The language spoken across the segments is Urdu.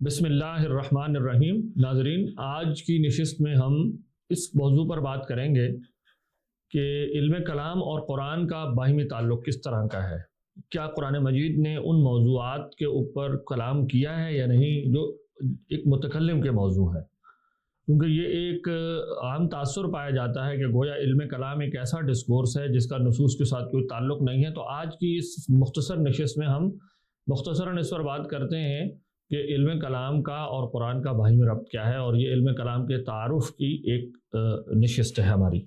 بسم اللہ الرحمن الرحیم۔ ناظرین، آج کی نشست میں ہم اس موضوع پر بات کریں گے کہ علم کلام اور قرآن کا باہمی تعلق کس طرح کا ہے۔ کیا قرآن مجید نے ان موضوعات کے اوپر کلام کیا ہے یا نہیں جو ایک متکلم کے موضوع ہے، کیونکہ یہ ایک عام تاثر پایا جاتا ہے کہ گویا علم کلام ایک ایسا ڈسکورس ہے جس کا نصوص کے ساتھ کوئی تعلق نہیں ہے۔ تو آج کی اس مختصر نشست میں ہم مختصراً اس پر بات کرتے ہیں کہ علم کلام کا اور قرآن کا باہمی ربط کیا ہے، اور یہ علم کلام کے تعارف کی ایک نشست ہے ہماری۔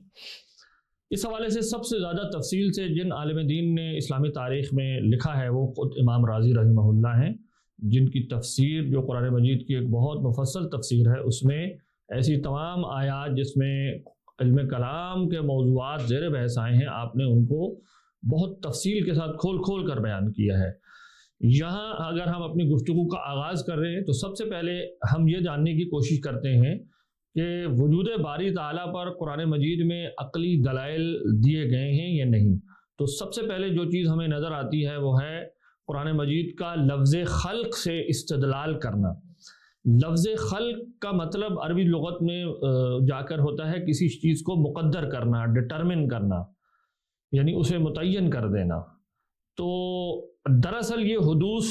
اس حوالے سے سب سے زیادہ تفصیل سے جن عالم دین نے اسلامی تاریخ میں لکھا ہے وہ خود امام رازی رحمہ اللہ ہیں، جن کی تفسیر جو قرآن مجید کی ایک بہت مفصل تفسیر ہے، اس میں ایسی تمام آیات جس میں علم کلام کے موضوعات زیر بحث آئے ہیں، آپ نے ان کو بہت تفصیل کے ساتھ کھول کھول کر بیان کیا ہے۔ یہاں اگر ہم اپنی گفتگو کا آغاز کر رہے ہیں تو سب سے پہلے ہم یہ جاننے کی کوشش کرتے ہیں کہ وجود باری تعالیٰ پر قرآن مجید میں عقلی دلائل دیے گئے ہیں یا نہیں۔ تو سب سے پہلے جو چیز ہمیں نظر آتی ہے وہ ہے قرآن مجید کا لفظ خلق سے استدلال کرنا۔ لفظ خلق کا مطلب عربی لغت میں جا کر ہوتا ہے کسی چیز کو مقدر کرنا، ڈٹرمن کرنا، یعنی اسے متعین کر دینا۔ تو دراصل یہ حدوث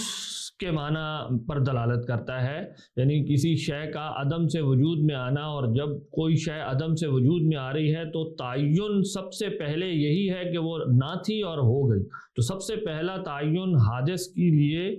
کے معنی پر دلالت کرتا ہے، یعنی کسی شے کا عدم سے وجود میں آنا، اور جب کوئی شے عدم سے وجود میں آ رہی ہے تو تعین سب سے پہلے یہی ہے کہ وہ نہ تھی اور ہو گئی۔ تو سب سے پہلا تعین حادث کے لیے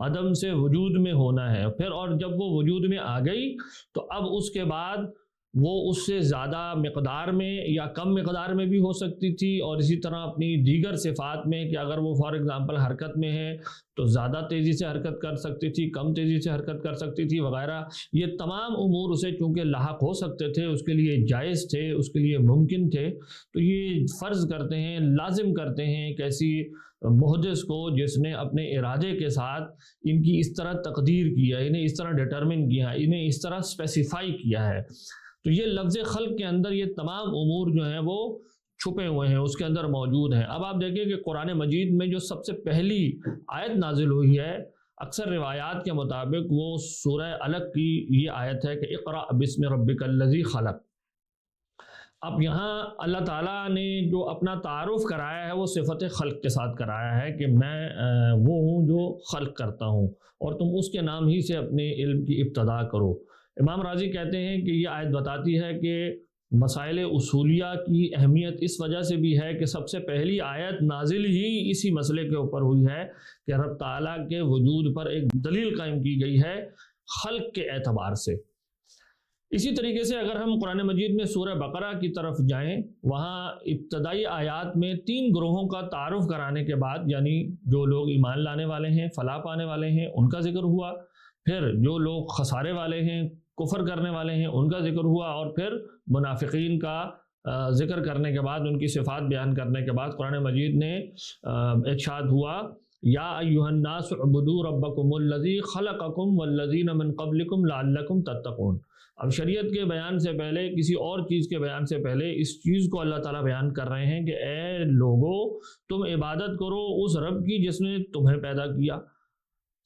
عدم سے وجود میں ہونا ہے، پھر اور جب وہ وجود میں آ گئی تو اب اس کے بعد وہ اس سے زیادہ مقدار میں یا کم مقدار میں بھی ہو سکتی تھی، اور اسی طرح اپنی دیگر صفات میں کہ اگر وہ فار ایگزامپل حرکت میں ہے تو زیادہ تیزی سے حرکت کر سکتی تھی، کم تیزی سے حرکت کر سکتی تھی وغیرہ۔ یہ تمام امور اسے چونکہ لاحق ہو سکتے تھے، اس کے لیے جائز تھے، اس کے لیے ممکن تھے، تو یہ فرض کرتے ہیں، لازم کرتے ہیں ایک ایسی محدث کو جس نے اپنے ارادے کے ساتھ ان کی اس طرح تقدیر کیا، انہیں اس طرح ڈٹرمن کیا، انہیں اس طرح اسپیسیفائی کیا ہے۔ تو یہ لفظ خلق کے اندر یہ تمام امور جو ہیں وہ چھپے ہوئے ہیں، اس کے اندر موجود ہیں۔ اب آپ دیکھیں کہ قرآن مجید میں جو سب سے پہلی آیت نازل ہوئی ہے، اکثر روایات کے مطابق وہ سورہ علق کی یہ آیت ہے کہ اقرأ بسم ربک الذی خلق۔ اب یہاں اللہ تعالیٰ نے جو اپنا تعارف کرایا ہے وہ صفت خلق کے ساتھ کرایا ہے کہ میں وہ ہوں جو خلق کرتا ہوں، اور تم اس کے نام ہی سے اپنے علم کی ابتدا کرو۔ امام راضی کہتے ہیں کہ یہ آیت بتاتی ہے کہ مسائل اصولیہ کی اہمیت اس وجہ سے بھی ہے کہ سب سے پہلی آیت نازل ہی اسی مسئلے کے اوپر ہوئی ہے کہ رب تعالیٰ کے وجود پر ایک دلیل قائم کی گئی ہے خلق کے اعتبار سے۔ اسی طریقے سے اگر ہم قرآن مجید میں سورہ بقرہ کی طرف جائیں، وہاں ابتدائی آیات میں 3 گروہوں کا تعارف کرانے کے بعد، یعنی جو لوگ ایمان لانے والے ہیں، فلاح پانے والے ہیں، ان کا ذکر ہوا، پھر جو لوگ خسارے والے ہیں، کفر کرنے والے ہیں، ان کا ذکر ہوا، اور پھر منافقین کا ذکر کرنے کے بعد، ان کی صفات بیان کرنے کے بعد قرآن مجید نے ارشاد ہوا یا ایھا الناس اعبدوا ربکم الذی خلقکم والذین من قبلکم لعلکم تتقون۔ اب شریعت کے بیان سے پہلے، کسی اور چیز کے بیان سے پہلے اس چیز کو اللہ تعالیٰ بیان کر رہے ہیں کہ اے لوگو، تم عبادت کرو اس رب کی جس نے تمہیں پیدا کیا۔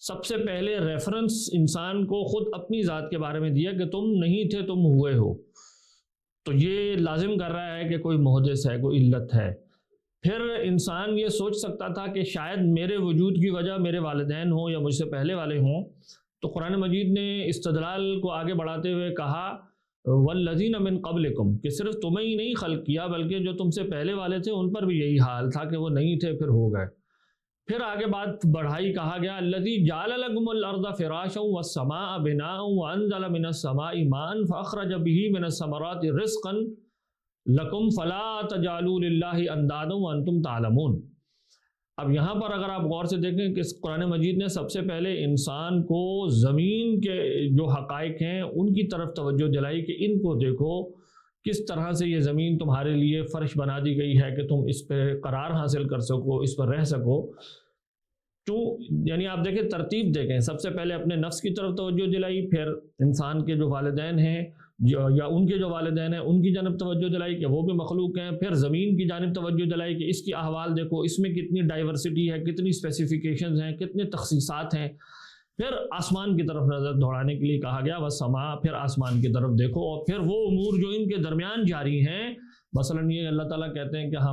سب سے پہلے ریفرنس انسان کو خود اپنی ذات کے بارے میں دیا کہ تم نہیں تھے، تم ہوئے ہو۔ تو یہ لازم کر رہا ہے کہ کوئی محدث ہے، کوئی علت ہے۔ پھر انسان یہ سوچ سکتا تھا کہ شاید میرے وجود کی وجہ میرے والدین ہوں یا مجھ سے پہلے والے ہوں، تو قرآن مجید نے استدلال کو آگے بڑھاتے ہوئے کہا والذین من قبلکم، کہ صرف تمہیں ہی نہیں خلق کیا بلکہ جو تم سے پہلے والے تھے ان پر بھی یہی حال تھا کہ وہ نہیں تھے، پھر ہو گئے۔ پھر آگے بات بڑھائی، کہا گیا الذی جعل لکم الارض فراشا والسماء بناء وانزل من السماء ماء فاخرج به من الثمرات رزقا لکم فلا تجعلوا للہ اندادا وانتم تعلمون۔ اب یہاں پر اگر آپ غور سے دیکھیں کہ قرآن مجید نے سب سے پہلے انسان کو زمین کے جو حقائق ہیں ان کی طرف توجہ دلائی کہ ان کو دیکھو، کس طرح سے یہ زمین تمہارے لیے فرش بنا دی گئی ہے کہ تم اس پہ قرار حاصل کر سکو، اس پر رہ سکو۔ تو یعنی آپ دیکھیں، ترتیب دیکھیں، سب سے پہلے اپنے نفس کی طرف توجہ دلائی، پھر انسان کے جو والدین ہیں یا ان کے جو والدین ہیں ان کی جانب توجہ دلائی کہ وہ بھی مخلوق ہیں، پھر زمین کی جانب توجہ دلائی کہ اس کی احوال دیکھو، اس میں کتنی ڈائیورسٹی ہے، کتنی اسپیسیفیکیشنز ہیں، کتنے تخصیصات ہیں۔ پھر آسمان کی طرف نظر دوڑانے کے لیے کہا گیا والسماء، پھر آسمان کی طرف دیکھو، اور پھر وہ امور جو ان کے درمیان جاری ہیں، مثلاً یہ اللہ تعالیٰ کہتے ہیں کہ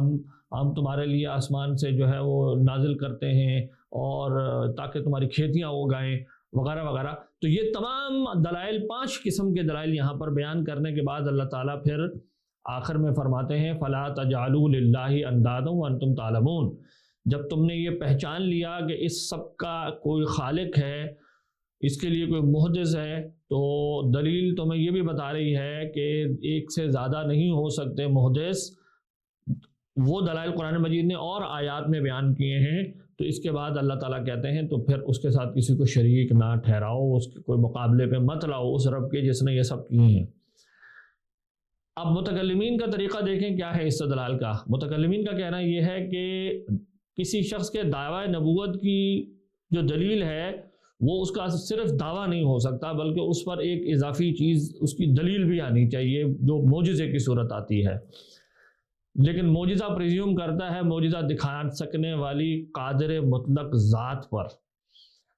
ہم تمہارے لیے آسمان سے جو ہے وہ نازل کرتے ہیں اور تاکہ تمہاری کھیتیاں اگائیں وغیرہ وغیرہ. تو یہ تمام دلائل، 5 قسم کے دلائل یہاں پر بیان کرنے کے بعد اللہ تعالیٰ پھر آخر میں فرماتے ہیں فَلَا تَجْعَلُوا لِلَّهِ أَنْدَادًا وَأَنْتُمْ تَعْلَمُونَ. جب تم نے یہ پہچان لیا کہ اس سب کا کوئی خالق ہے، اس کے لیے کوئی محدث ہے، تو دلیل تمہیں یہ بھی بتا رہی ہے کہ ایک سے زیادہ نہیں ہو سکتے محدث. وہ دلائل قرآن مجید نے اور آیات میں بیان کیے ہیں. تو اس کے بعد اللہ تعالیٰ کہتے ہیں تو پھر اس کے ساتھ کسی کو شریک نہ ٹھہراؤ، اس کے کوئی مقابلے پہ مت لاؤ اس رب کے جس نے یہ سب کیے ہیں. اب متکلمین کا طریقہ دیکھیں کیا ہے استدلال کا. متکلمین کا کہنا یہ ہے کہ کسی شخص کے دعوی نبوت کی جو دلیل ہے وہ اس کا صرف دعویٰ نہیں ہو سکتا، بلکہ اس پر ایک اضافی چیز، اس کی دلیل بھی آنی چاہیے جو معجزے کی صورت آتی ہے. لیکن معجزہ پریزیوم کرتا ہے معجزہ دکھا سکنے والی قادر مطلق ذات پر،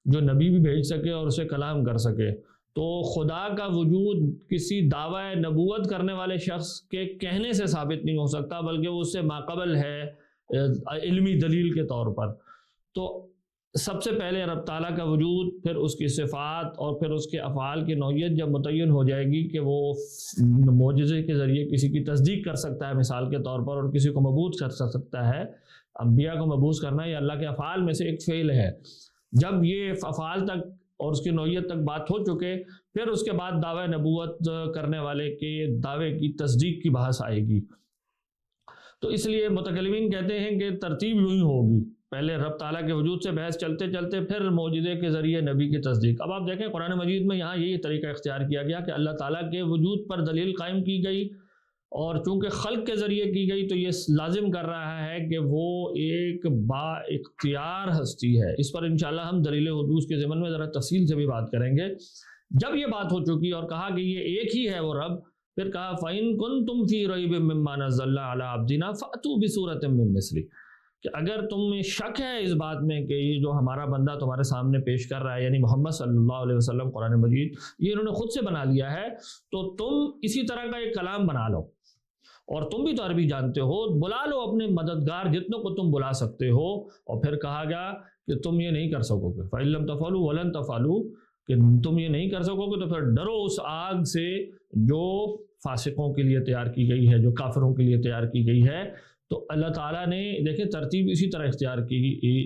جو نبی بھی بھیج سکے اور اسے کلام کر سکے. تو خدا کا وجود کسی دعوی نبوت کرنے والے شخص کے کہنے سے ثابت نہیں ہو سکتا، بلکہ وہ اس سے ماقبل ہے علمی دلیل کے طور پر. تو سب سے پہلے رب تعالیٰ کا وجود، پھر اس کی صفات، اور پھر اس کے افعال کی نوعیت جب متعین ہو جائے گی کہ وہ معجزے کے ذریعے کسی کی تصدیق کر سکتا ہے مثال کے طور پر، اور کسی کو مبعوث کر سکتا ہے. انبیاء کو مبعوث کرنا یہ اللہ کے افعال میں سے ایک فعل ہے. جب یہ افعال تک اور اس کی نوعیت تک بات ہو چکے، پھر اس کے بعد دعوی نبوت کرنے والے کے دعوے کی تصدیق کی بحث آئے گی. تو اس لیے متکلمین کہتے ہیں کہ ترتیب یوں ہی ہوگی، پہلے رب تعالیٰ کے وجود سے بحث چلتے چلتے پھر معجزے کے ذریعے نبی کی تصدیق. اب آپ دیکھیں قرآن مجید میں یہاں یہی طریقہ اختیار کیا گیا کہ اللہ تعالیٰ کے وجود پر دلیل قائم کی گئی، اور چونکہ خلق کے ذریعے کی گئی تو یہ لازم کر رہا ہے کہ وہ ایک با اختیار ہستی ہے. اس پر انشاءاللہ ہم دلیل حدوث کے ضمن میں ذرا تفصیل سے بھی بات کریں گے. جب یہ بات ہو چکی اور کہا کہ یہ ایک ہی ہے وہ رب، پھر کہا فَإِن كُنتُمْ فِي رَيْبٍ مِّمَّا نَزَّلْنَا عَلَىٰ عَبْدِنَا فَأْتُوا بِسُورَةٍ مِّن مِّثْلِهِ، کہ اگر تم میں شک ہے اس بات میں کہ یہ جو ہمارا بندہ تمہارے سامنے پیش کر رہا ہے، یعنی محمد صلی اللہ علیہ وسلم، قرآن مجید یہ انہوں نے خود سے بنا لیا ہے، تو تم اسی طرح کا ایک کلام بنا لو، اور تم بھی تو عربی جانتے ہو، بلا لو اپنے مددگار جتنوں کو تم بلا سکتے ہو. اور پھر کہا گیا کہ تم یہ نہیں کر سکو گے، فَإِن لَّمْ تَفْعَلُوا وَلَن تَفْعَلُوا، کہ تم یہ نہیں کر سکو گے تو پھر ڈرو اس آگ سے جو فاسقوں کے لیے تیار کی گئی ہے، جو کافروں کے لیے تیار کی گئی ہے. تو اللہ تعالیٰ نے دیکھیں ترتیب اسی طرح اختیار کی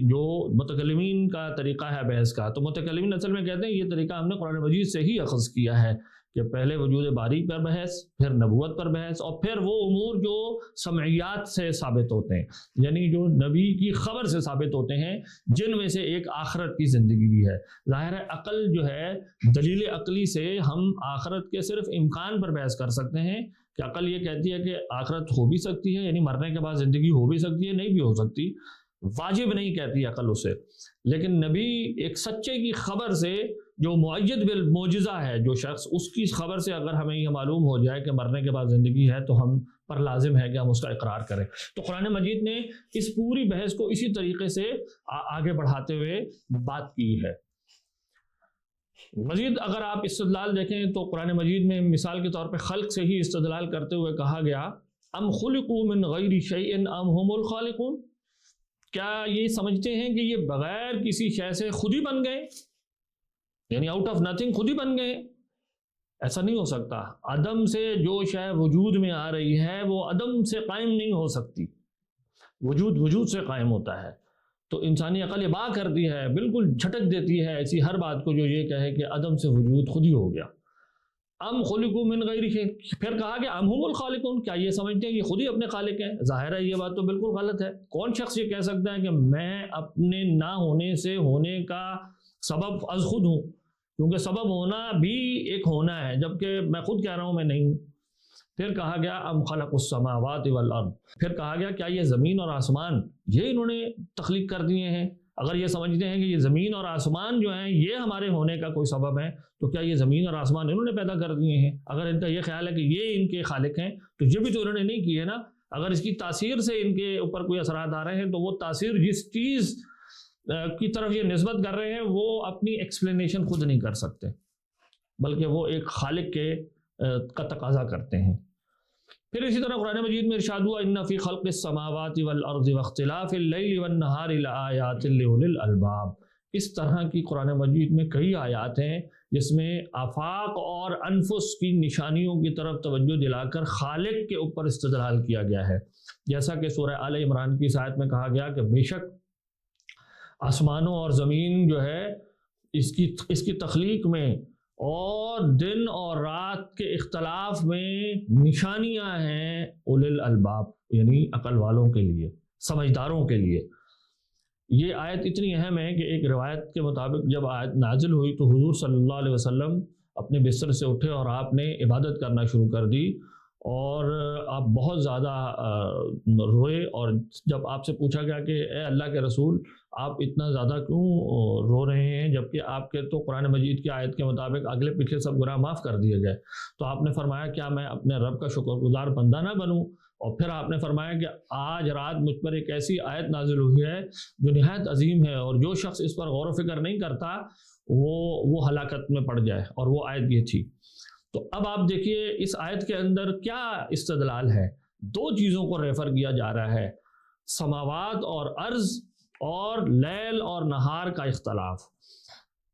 جو متکلمین کا طریقہ ہے بحث کا. تو متکلمین اصل میں کہتے ہیں یہ طریقہ ہم نے قرآن مجید سے ہی اخذ کیا ہے کہ پہلے وجود باری پر بحث، پھر نبوت پر بحث، اور پھر وہ امور جو سمعیات سے ثابت ہوتے ہیں، یعنی جو نبی کی خبر سے ثابت ہوتے ہیں، جن میں سے ایک آخرت کی زندگی بھی ہے. ظاہر ہے عقل جو ہے، دلیل عقلی سے ہم آخرت کے صرف امکان پر بحث کر سکتے ہیں کہ عقل یہ کہتی ہے کہ آخرت ہو بھی سکتی ہے، یعنی مرنے کے بعد زندگی ہو بھی سکتی ہے، نہیں بھی ہو سکتی، واجب نہیں کہتی عقل اسے. لیکن نبی ایک سچے کی خبر سے جو معید بالمعجزہ ہے، جو شخص اس کی خبر سے اگر ہمیں یہ معلوم ہو جائے کہ مرنے کے بعد زندگی ہے تو ہم پر لازم ہے کہ ہم اس کا اقرار کریں. تو قرآن مجید نے اس پوری بحث کو اسی طریقے سے آگے بڑھاتے ہوئے بات کی ہے. مزید اگر آپ استدلال دیکھیں تو قرآن مجید میں مثال کے طور پہ خلق سے ہی استدلال کرتے ہوئے کہا گیا ام خلقوا من غیر شیء ام هم الخالقون، کیا یہ سمجھتے ہیں کہ یہ بغیر کسی شے سے خود ہی بن گئے، یعنی آؤٹ آف نتھنگ خود ہی بن گئے؟ ایسا نہیں ہو سکتا. عدم سے جو شے وجود میں آ رہی ہے وہ عدم سے قائم نہیں ہو سکتی، وجود سے قائم ہوتا ہے. تو انسانی عقل یہ بات کرتی ہے، بالکل جھٹک دیتی ہے ایسی ہر بات کو جو یہ کہے کہ عدم سے وجود خود ہی ہو گیا. ام خلقوا من غیر شیء، پھر کہا کہ ام هم الخالقون، کیا یہ سمجھتے ہیں یہ خود ہی اپنے خالق ہیں؟ ظاہر ہے یہ بات تو بالکل غلط ہے. کون شخص یہ کہہ سکتا ہے کہ میں اپنے نہ ہونے سے ہونے کا سبب از خود ہوں، کیونکہ سبب ہونا بھی ایک ہونا ہے، جبکہ میں خود کہہ رہا ہوں میں نہیں ہوں. پھر کہا گیا ام خلق السماوات والارض، پھر کہا گیا کیا یہ زمین اور آسمان یہ انہوں نے تخلیق کر دیے ہیں؟ اگر یہ سمجھتے ہیں کہ یہ زمین اور آسمان جو ہیں یہ ہمارے ہونے کا کوئی سبب ہے، تو کیا یہ زمین اور آسمان انہوں نے پیدا کر دیے ہیں؟ اگر ان کا یہ خیال ہے کہ یہ ان کے خالق ہیں تو یہ بھی تو انہوں نے نہیں کیے نا. اگر اس کی تاثیر سے ان کے اوپر کوئی اثرات آ رہے ہیں تو وہ تاثیر جس چیز کی طرف یہ نسبت کر رہے ہیں وہ اپنی ایکسپلینیشن خود نہیں کر سکتے، بلکہ وہ ایک خالق کے کا تقاضا کرتے ہیں۔ پھر اسی طرح قرآن مجید میں ارشاد ہوا ان فی خلق السماوات والارض واختلاف اللیل والنہار لآیات لأولی الالباب۔ اس طرح کی قرآن مجید میں کئی آیات ہیں جس میں آفاق اور انفس کی نشانیوں کی طرف توجہ دلا کر خالق کے اوپر استدلال کیا گیا ہے، جیسا کہ سورہ آل عمران کی اس آیت میں کہا گیا کہ بے شک آسمانوں اور زمین جو ہے اس کی تخلیق میں اور دن اور رات کے اختلاف میں نشانیاں ہیں اولی الالباب، یعنی عقل والوں کے لیے، سمجھداروں کے لیے۔ یہ آیت اتنی اہم ہے کہ ایک روایت کے مطابق جب آیت نازل ہوئی تو حضور صلی اللہ علیہ وسلم اپنے بستر سے اٹھے اور آپ نے عبادت کرنا شروع کر دی، اور آپ بہت زیادہ روئے، اور جب آپ سے پوچھا گیا کہ اے اللہ کے رسول آپ اتنا زیادہ کیوں رو رہے ہیں جبکہ آپ کے تو قرآن مجید کی آیت کے مطابق اگلے پچھلے سب گناہ معاف کر دیے گئے، تو آپ نے فرمایا کیا میں اپنے رب کا شکر گزار بندہ نہ بنوں؟ اور پھر آپ نے فرمایا کہ آج رات مجھ پر ایک ایسی آیت نازل ہوئی ہے جو نہایت عظیم ہے، اور جو شخص اس پر غور و فکر نہیں کرتا وہ ہلاکت میں پڑ جائے، اور وہ آیت یہ تھی۔ تو اب آپ دیکھیے اس آیت کے اندر کیا استدلال ہے، دو چیزوں کو ریفر کیا جا رہا ہے، سماوات اور ارض اور لیل اور نہار کا اختلاف۔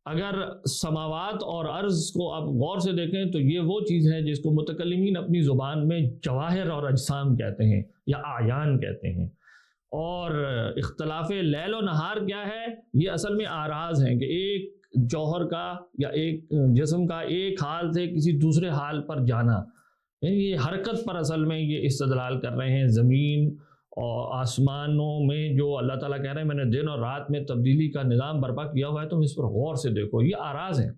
اگر سماوات اور ارض کو آپ غور سے دیکھیں تو یہ وہ چیز ہے جس کو متکلمین اپنی زبان میں جواہر اور اجسام کہتے ہیں یا اعیان کہتے ہیں، اور اختلاف لیل و نہار کیا ہے؟ یہ اصل میں آراز ہیں کہ ایک جوہر کا یا ایک جسم کا ایک حال سے کسی دوسرے حال پر جانا، یعنی یہ حرکت پر اصل میں یہ استدلال کر رہے ہیں۔ زمین اور آسمانوں میں جو اللہ تعالیٰ کہہ رہے ہیں میں نے دن اور رات میں تبدیلی کا نظام برپا کیا ہوا ہے، تم اس پر غور سے دیکھو، یہ آراز ہیں۔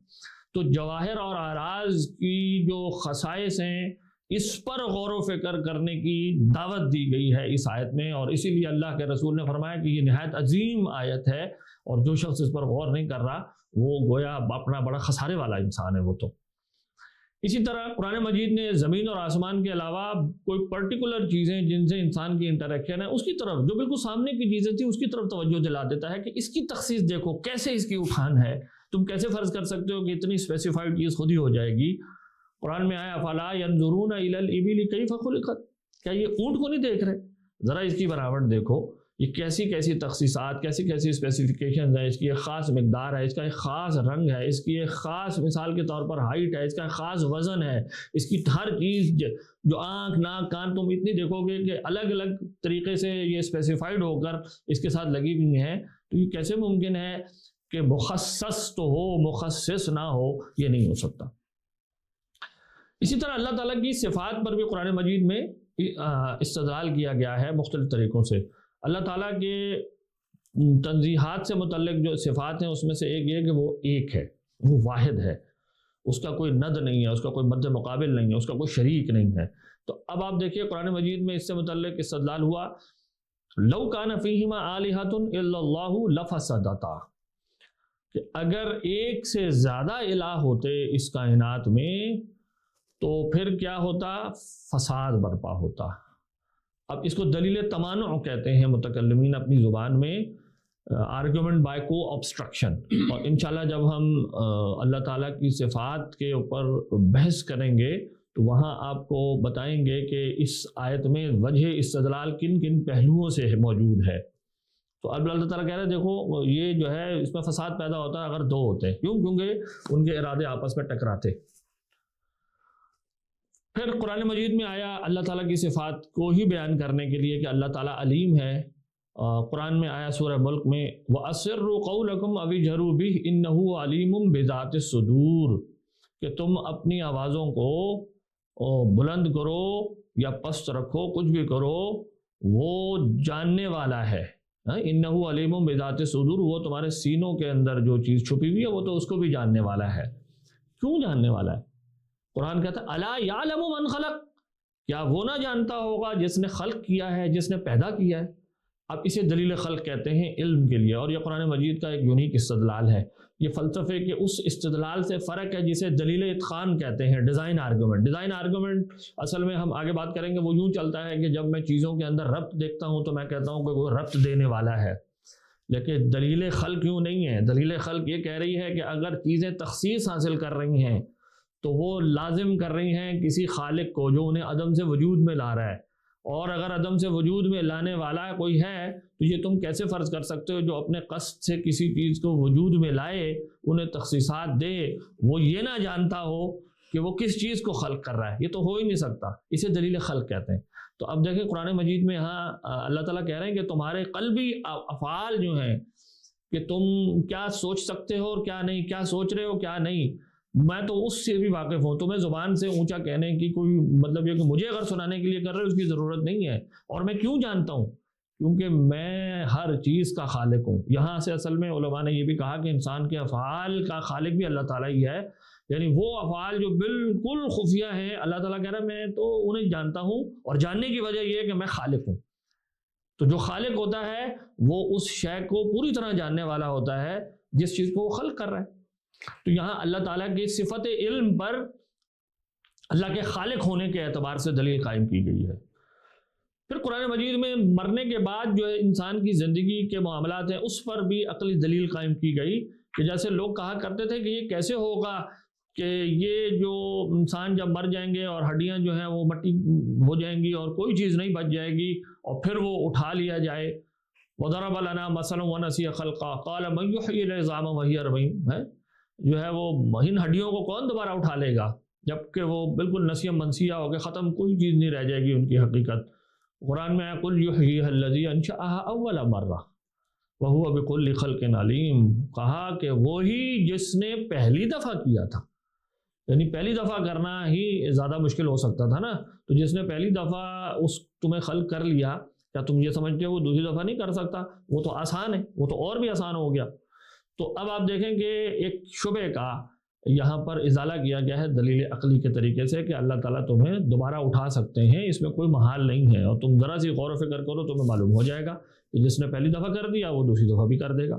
تو جواہر اور آراز کی جو خصائص ہیں اس پر غور و فکر کرنے کی دعوت دی گئی ہے اس آیت میں، اور اسی لیے اللہ کے رسول نے فرمایا کہ یہ نہایت عظیم آیت ہے، اور جو شخص اس پر غور نہیں کر رہا وہ گویا اپنا بڑا خسارے والا انسان ہے وہ تو۔ اسی طرح قرآن مجید نے زمین اور آسمان کے علاوہ کوئی پرٹیکولر چیزیں جن سے انسان کی انٹریکشن ہے اس کی طرف، جو بالکل سامنے کی چیزیں تھیں اس کی طرف توجہ دلا دیتا ہے کہ اس کی تخصیص دیکھو کیسے اس کی اٹھان ہے، تم کیسے فرض کر سکتے ہو کہ اتنی اسپیسیفائڈ چیز خود ہی ہو جائے گی۔ قرآن میں آیا فلا ينظرون الى الابل كيف خلقت، کیا یہ اونٹ کو نہیں دیکھ رہے؟ ذرا اس کی بناوٹ دیکھو، یہ کیسی کیسی تخصیصات، کیسی کیسی اسپیسیفیکیشنز ہیں، اس کی ایک خاص مقدار ہے، اس کا ایک خاص رنگ ہے، اس کی ایک خاص مثال کے طور پر ہائٹ ہے، اس کا ایک خاص وزن ہے، اس کی ہر چیز جو آنکھ ناک کان تم اتنی دیکھو گے کہ الگ الگ طریقے سے یہ اسپیسیفائڈ ہو کر اس کے ساتھ لگی ہوئی ہیں، تو یہ کیسے ممکن ہے کہ مخصص تو ہو مخصص نہ ہو؟ یہ نہیں ہو سکتا۔ اسی طرح اللہ تعالیٰ کی صفات پر بھی قرآن مجید میں استدلال کیا گیا ہے مختلف طریقوں سے۔ اللہ تعالیٰ کے تنزیہات سے متعلق جو صفات ہیں اس میں سے ایک یہ کہ وہ ایک ہے، وہ واحد ہے، اس کا کوئی ند نہیں ہے، اس کا کوئی مد مقابل نہیں ہے، اس کا کوئی شریک نہیں ہے۔ تو اب آپ دیکھیے قرآن مجید میں اس سے متعلق استدلال ہوا لو کان فیہما آلہۃ الا اللہ لفسدتا، کہ اگر ایک سے زیادہ الہ ہوتے اس کائنات میں تو پھر کیا ہوتا؟ فساد برپا ہوتا۔ اب اس کو دلیل تمانع کہتے ہیں متکلمین اپنی زبان میں، آرگومنٹ بائی کو obstruction، اور انشاءاللہ جب ہم اللہ تعالیٰ کی صفات کے اوپر بحث کریں گے تو وہاں آپ کو بتائیں گے کہ اس آیت میں وجہ استدلال کن کن پہلوؤں سے موجود ہے۔ تو اب اللہ تعالیٰ کہہ رہے ہیں دیکھو یہ جو ہے اس میں فساد پیدا ہوتا ہے اگر دو ہوتے ہیں، کیونکہ ان کے ارادے آپس میں ٹکراتے۔ پھر قرآن مجید میں آیا اللہ تعالیٰ کی صفات کو ہی بیان کرنے کے لیے کہ اللہ تعالیٰ علیم ہے۔ قرآن میں آیا سورہ ملک میں وَأَسِرُّوا قَوْلَكُمْ أَوِ اجْهَرُوا بِهِ إِنَّهُ عَلِيمٌ بِذَاتِ الصُّدُورِ، کہ تم اپنی آوازوں کو بلند کرو یا پست رکھو، کچھ بھی کرو، وہ جاننے والا ہے۔ إِنَّهُ عَلِيمٌ بِذَاتِ الصُّدُورِ، وہ تمہارے سینوں کے اندر جو چیز چھپی ہوئی ہے وہ تو اس کو بھی جاننے والا ہے۔ کیوں جاننے والا ہے؟ قرآن کہتا ہے الا یعلم من خلق، کیا وہ نہ جانتا ہوگا جس نے خلق کیا ہے، جس نے پیدا کیا ہے۔ اب اسے دلیل خلق کہتے ہیں علم کے لیے، اور یہ قرآن مجید کا ایک یونیک استدلال ہے۔ یہ فلسفے کے اس استدلال سے فرق ہے جسے دلیل اتقان کہتے ہیں، ڈیزائن آرگومنٹ۔ ڈیزائن آرگومنٹ اصل میں ہم آگے بات کریں گے وہ یوں چلتا ہے کہ جب میں چیزوں کے اندر ربط دیکھتا ہوں تو میں کہتا ہوں کہ وہ ربط دینے والا ہے، لیکن دلیل خلق یوں نہیں ہے. دلیل خلق یہ کہہ رہی ہے کہ اگر چیزیں تخصیص حاصل کر رہی ہیں تو وہ لازم کر رہی ہیں کسی خالق کو جو انہیں عدم سے وجود میں لا رہا ہے. اور اگر عدم سے وجود میں لانے والا کوئی ہے تو یہ تم کیسے فرض کر سکتے ہو جو اپنے قصد سے کسی چیز کو وجود میں لائے, انہیں تخصیصات دے, وہ یہ نہ جانتا ہو کہ وہ کس چیز کو خلق کر رہا ہے؟ یہ تو ہو ہی نہیں سکتا. اسے دلیل خلق کہتے ہیں. تو اب دیکھیں قرآن مجید میں یہاں اللہ تعالیٰ کہہ رہے ہیں کہ تمہارے قلبی افعال جو ہیں کہ تم کیا سوچ سکتے ہو اور کیا نہیں, کیا سوچ رہے ہو کیا نہیں, میں تو اس سے بھی واقف ہوں. تمہیں زبان سے اونچا کہنے کی کوئی مطلب یہ کہ مجھے اگر سنانے کے لیے کر رہے ہو اس کی ضرورت نہیں ہے. اور میں کیوں جانتا ہوں؟ کیونکہ میں ہر چیز کا خالق ہوں. یہاں سے اصل میں علماء نے یہ بھی کہا کہ انسان کے افعال کا خالق بھی اللہ تعالیٰ ہی ہے. یعنی وہ افعال جو بالکل خفیہ ہیں, اللہ تعالیٰ کہہ رہا ہے میں تو انہیں جانتا ہوں, اور جاننے کی وجہ یہ ہے کہ میں خالق ہوں. تو جو خالق ہوتا ہے وہ اس شے کو پوری طرح جاننے والا ہوتا ہے جس چیز کو وہ خلق کر رہا ہے. تو یہاں اللہ تعالیٰ کی صفت علم پر اللہ کے خالق ہونے کے اعتبار سے دلیل قائم کی گئی ہے. پھر قرآن مجید میں مرنے کے بعد جو ہے انسان کی زندگی کے معاملات ہیں اس پر بھی عقلی دلیل قائم کی گئی کہ جیسے لوگ کہا کرتے تھے کہ یہ کیسے ہوگا کہ یہ جو انسان جب مر جائیں گے اور ہڈیاں جو ہیں وہ مٹی ہو جائیں گی اور کوئی چیز نہیں بچ جائے گی اور پھر وہ اٹھا لیا جائے. وَضَرَبَ لَنَا مَثَلًا وَنَسِيَ خَلْقَهُ قَالَ مَنْ يُحْيِي الْعِظَامَ وَهِيَ رَمِيمٌ. جو ہے وہ ان ہڈیوں کو کون دوبارہ اٹھا لے گا جبکہ وہ بالکل نسیہ منسیہ ہو کے ختم, کوئی چیز نہیں رہ جائے گی ان کی حقیقت. قرآن میں قُلْ يُحْيِيهَا الَّذِي أَنشَأَهَا أَوَّلَ مَرَّةٍ وَهُوَ بِكُلِّ خَلْقٍ عَلِيمٌ. کہا کہ وہی جس نے پہلی دفعہ کیا تھا, یعنی پہلی دفعہ کرنا ہی زیادہ مشکل ہو سکتا تھا نا. تو جس نے پہلی دفعہ اس تمہیں خلق کر لیا, کیا تم یہ سمجھتے ہو وہ دوسری دفعہ نہیں کر سکتا؟ وہ تو آسان ہے, وہ تو اور بھی آسان ہو گیا. تو اب آپ دیکھیں کہ ایک شبہ کا یہاں پر ازالہ کیا گیا ہے دلیل عقلی کے طریقے سے کہ اللہ تعالیٰ تمہیں دوبارہ اٹھا سکتے ہیں, اس میں کوئی محال نہیں ہے. اور تم ذرا سی غور و فکر کرو تمہیں معلوم ہو جائے گا کہ جس نے پہلی دفعہ کر دیا وہ دوسری دفعہ بھی کر دے گا.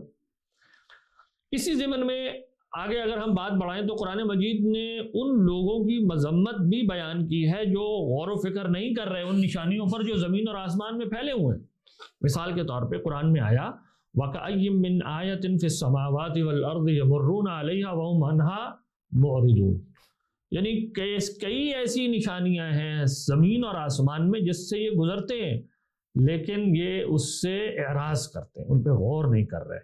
اسی ضمن میں آگے اگر ہم بات بڑھائیں تو قرآن مجید نے ان لوگوں کی مذمت بھی بیان کی ہے جو غور و فکر نہیں کر رہے ان نشانیوں پر جو زمین اور آسمان میں پھیلے ہوئے ہیں. مثال کے طور پہ قرآن میں آیا وَكَأَيٍّ مِّنْ آيَةٍ فِي السَّمَاوَاتِ وَالْأَرْضِ يَمُرُّونَ عَلَيْهَا وَهُمْ عَنْهَا مُعْرِضُونَ. یعنی کئی ایسی نشانیاں ہیں زمین اور آسمان میں جس سے یہ گزرتے ہیں لیکن یہ اس سے اعراض کرتے ہیں, ان پہ غور نہیں کر رہے.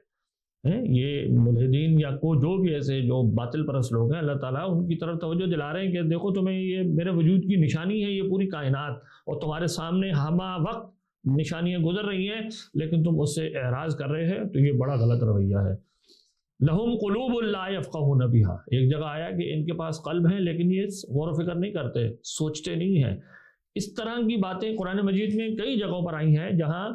یہ ملحدین یا جو بھی ایسے جو باطل پرست لوگ ہیں اللہ تعالیٰ ان کی طرف توجہ دلا رہے ہیں کہ دیکھو تمہیں یہ میرے وجود کی نشانی ہے, یہ پوری کائنات, اور تمہارے سامنے ہمہ وقت نشانیاں گزر رہی ہیں لیکن تم اس سے اعراض کر رہے ہیں. تو یہ بڑا غلط رویہ ہے. لہم قلوب لا یفقہون بہا. ایک جگہ آیا کہ ان کے پاس قلب ہیں لیکن یہ غور و فکر نہیں کرتے, سوچتے نہیں ہیں. اس طرح کی باتیں قرآن مجید میں کئی جگہوں پر آئی ہیں جہاں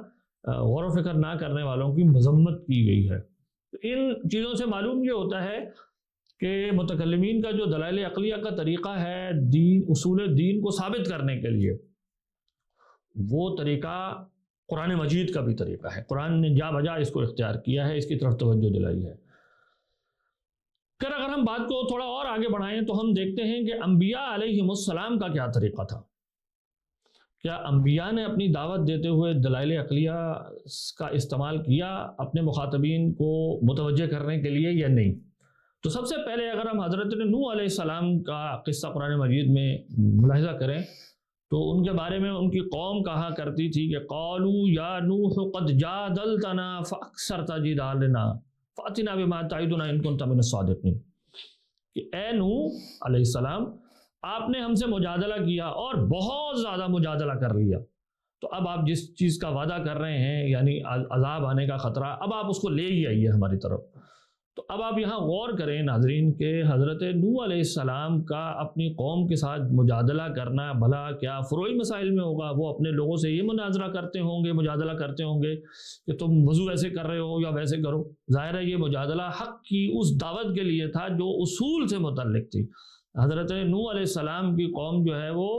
غور و فکر نہ کرنے والوں کی مذمت کی گئی ہے. ان چیزوں سے معلوم یہ ہوتا ہے کہ متکلمین کا جو دلائل عقلیہ کا طریقہ ہے دین, اصول دین کو ثابت کرنے کے لیے, وہ طریقہ قرآن مجید کا بھی طریقہ ہے. قرآن نے جا بجا اس کو اختیار کیا ہے, اس کی طرف توجہ دلائی ہے. پھر اگر ہم بات کو تھوڑا اور آگے بڑھائیں تو ہم دیکھتے ہیں کہ انبیاء علیہم السلام کا کیا طریقہ تھا. کیا انبیاء نے اپنی دعوت دیتے ہوئے دلائل عقلیہ کا استعمال کیا اپنے مخاطبین کو متوجہ کرنے کے لیے یا نہیں؟ تو سب سے پہلے اگر ہم حضرت نوح علیہ السلام کا قصہ قرآن مجید میں ملاحظہ کریں تو ان کے بارے میں ان کی قوم کہا کرتی تھی کہ قالوا یا نوح قد جادلتنا فاکثرت جدالنا فاتنا بما تعدنا ان كنت من الصادقین. کہ اے نوح علیہ السلام آپ نے ہم سے مجادلہ کیا اور بہت زیادہ مجادلہ کر لیا, تو اب آپ جس چیز کا وعدہ کر رہے ہیں یعنی عذاب آنے کا خطرہ, اب آپ اس کو لے ہی آئیے ہماری طرف. تو اب آپ یہاں غور کریں ناظرین کہ حضرت نوح علیہ السلام کا اپنی قوم کے ساتھ مجادلہ کرنا بھلا کیا فروعی مسائل میں ہوگا؟ وہ اپنے لوگوں سے یہ مناظرہ کرتے ہوں گے, مجادلہ کرتے ہوں گے کہ تم وضو ایسے کر رہے ہو یا ویسے کرو. ظاہر ہے یہ مجادلہ حق کی اس دعوت کے لیے تھا جو اصول سے متعلق تھی. حضرت نوح علیہ السلام کی قوم جو ہے وہ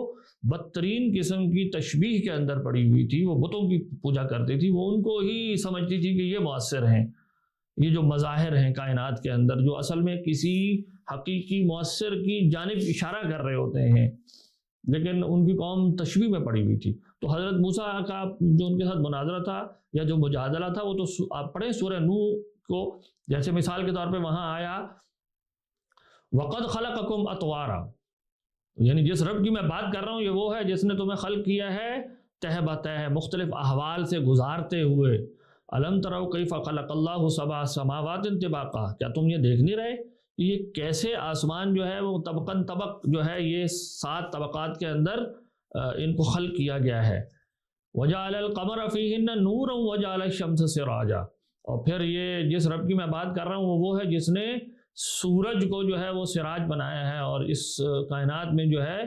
بدترین قسم کی تشبیہ کے اندر پڑی ہوئی تھی, وہ بتوں کی پوجا کرتی تھی, وہ ان کو ہی سمجھتی تھی کہ یہ مؤثر ہیں, یہ جو مظاہر ہیں کائنات کے اندر جو اصل میں کسی حقیقی مؤثر کی جانب اشارہ کر رہے ہوتے ہیں, لیکن ان کی قوم تشبیہ میں پڑی ہوئی تھی. تو حضرت موسیٰ کا جو ان کے ساتھ مناظرہ تھا یا جو مجادلہ تھا وہ تو آپ پڑھیں سورہ نوح کو، جیسے مثال کے طور پہ وہاں آیا وَقَدْ خَلَقَكُمْ أَطْوَارًا، یعنی جس رب کی میں بات کر رہا ہوں یہ وہ ہے جس نے تمہیں خلق کیا ہے تہ بتہ، مختلف احوال سے گزارتے ہوئے۔ أَلَمْ تَرَوْا كَيْفَ خَلَقَ اللَّهُ سَبْعَ سَمَاوَاتٍ طِبَاقًا، کیا تم یہ دیکھ نہیں رہے یہ کیسے آسمان جو ہے وہ طبقاً طبق جو ہے یہ 7 طبقات کے اندر ان کو خلق کیا گیا ہے۔ وَجَعَلَ الْقَمَرَ فِيهِنَّ نُورًا وَجَعَلَ الشَّمْسَ سِرَاجًا، اور پھر یہ جس رب کی میں بات کر رہا ہوں وہ ہے جس نے سورج کو جو ہے وہ سراج بنایا ہے اور اس کائنات میں جو ہے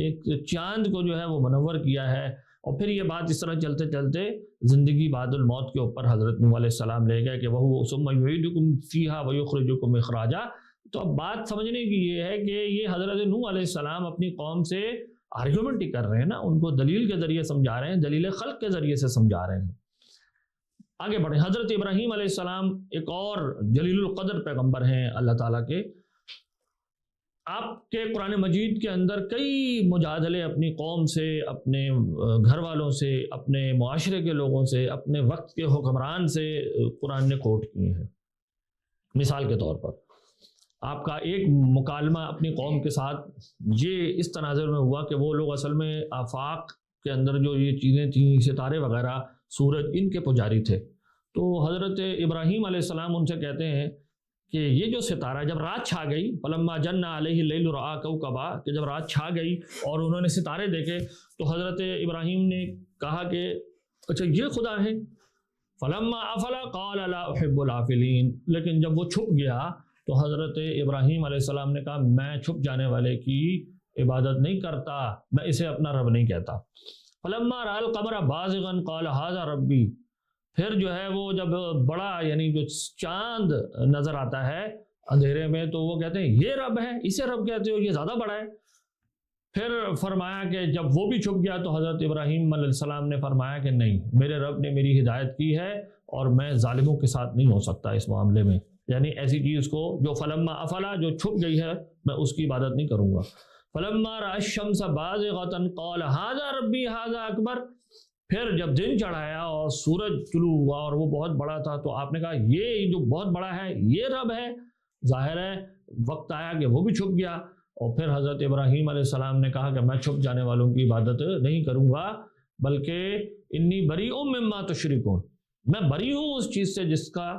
ایک چاند کو جو ہے وہ منور کیا ہے۔ اور پھر یہ بات اس طرح چلتے چلتے زندگی بعد الموت کے اوپر حضرت نوح علیہ السلام لے گئے کہ وَهُوَ ثُمَّ يُعِيدُكُمْ فِيهَا وَيُخْرِجُكُمْ إِخْرَاجًا۔ تو اب بات سمجھنے کی یہ ہے کہ یہ حضرت نوح علیہ السلام اپنی قوم سے آرگیومنٹ ہی کر رہے ہیں نا، ان کو دلیل کے ذریعے سمجھا رہے ہیں، دلیل خلق کے ذریعے سے سمجھا رہے ہیں۔ آگے بڑھیں، حضرت ابراہیم علیہ السلام ایک اور جلیل القدر پیغمبر ہیں اللہ تعالیٰ کے۔ آپ کے قرآن مجید کے اندر کئی مجادلے اپنی قوم سے، اپنے گھر والوں سے، اپنے معاشرے کے لوگوں سے، اپنے وقت کے حکمران سے قرآن نے کوٹ کیے ہیں۔ مثال کے طور پر آپ کا ایک مکالمہ اپنی قوم کے ساتھ یہ اس تناظر میں ہوا کہ وہ لوگ اصل میں آفاق کے اندر جو یہ چیزیں تھیں، ستارے وغیرہ، سورج، ان کے پجاری تھے۔ تو حضرت ابراہیم علیہ السلام ان سے کہتے ہیں کہ یہ جو ستارہ جب رات چھا گئی، فلما جن علیہ اللیل رأى کوكبا، کہ جب رات چھا گئی اور انہوں نے ستارے دیکھے تو حضرت ابراہیم نے کہا کہ اچھا یہ خدا ہے۔ فلما افل قال لا احب الافلین، لیکن جب وہ چھپ گیا تو حضرت ابراہیم علیہ السلام نے کہا میں چھپ جانے والے کی عبادت نہیں کرتا، میں اسے اپنا رب نہیں کہتا۔ فلما رأى القمر بازغا قال هذا ربی، پھر جو ہے وہ جب بڑا یعنی جو چاند نظر آتا ہے اندھیرے میں تو وہ کہتے ہیں یہ رب ہے، اسے رب کہتے ہو، یہ زیادہ بڑا ہے۔ پھر فرمایا کہ جب وہ بھی چھپ گیا تو حضرت ابراہیم علیہ السلام نے فرمایا کہ نہیں، میرے رب نے میری ہدایت کی ہے اور میں ظالموں کے ساتھ نہیں ہو سکتا اس معاملے میں، یعنی ایسی چیز کو جو فلما افلا جو چھپ گئی ہے میں اس کی عبادت نہیں کروں گا۔ فلما رأى الشمس بازغة قال هذا ربی هذا اکبر، پھر جب دن چڑھایا اور سورج طلوع ہوا اور وہ بہت بڑا تھا تو آپ نے کہا یہ جو بہت بڑا ہے یہ رب ہے۔ ظاہر ہے وقت آیا کہ وہ بھی چھپ گیا اور پھر حضرت ابراہیم علیہ السلام نے کہا کہ میں چھپ جانے والوں کی عبادت نہیں کروں گا، بلکہ انی بریء مما تشرکون، میں بری ہوں اس چیز سے جس کا